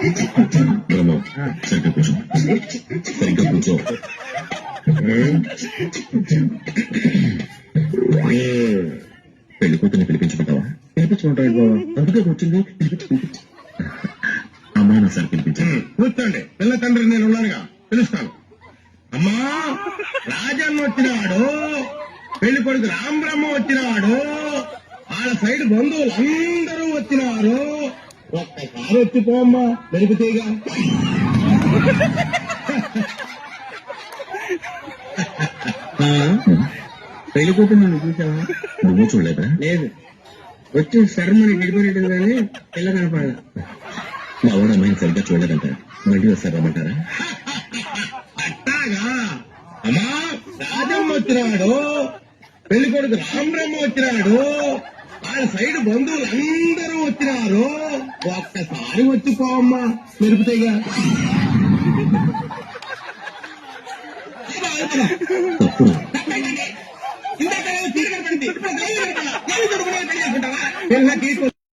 బ్రహ్మ సరిగ్గా కూర్చో, సరిగ్గా కూర్చో. పెళ్లి కూతుర్ని పిలిపించుకుంటావా? పిలిపించుకుంటావు బాబా, అందుకే వచ్చింది. అమ్మాయిని ఒకసారి పిలిపించాను. కూర్చోండి, పిల్ల తండ్రి నేను ఉన్నానుగా, పిలుస్తాను. అమ్మా, రాజన్న వచ్చినాడు, పెళ్లి కొడుకు రాంబ్రహ్మ వచ్చినాడు, వాళ్ళ సైడ్ బంధువులు అందరూ వచ్చినారు. ఒక్కసారి వచ్చిపోమ్మా, మెరుగుతీగా. పెళ్లి కూతురు నన్ను చూసావా? నువ్వు చూడలేదా? లేదు, వచ్చి శర్మని గడిపోయినట్టు కానీ పిల్ల కనపడాల. మా వాడు అమ్మాయిని సరిగ్గా చూడలేదంట, మళ్ళీ వస్తారు రమ్మంటారా? అట్టాగా. అమ్మా, రాజమ్మ వచ్చినాడు, పెళ్లి కొడుకు రాంబ్రహ్మ వచ్చినాడు, వాళ్ళ సైడ్ బంధువులు అందరూ వచ్చినారు. ఒక్కసారి వచ్చిపోమ్మా, మెరుగుతీగా. తప్పు పిల్ల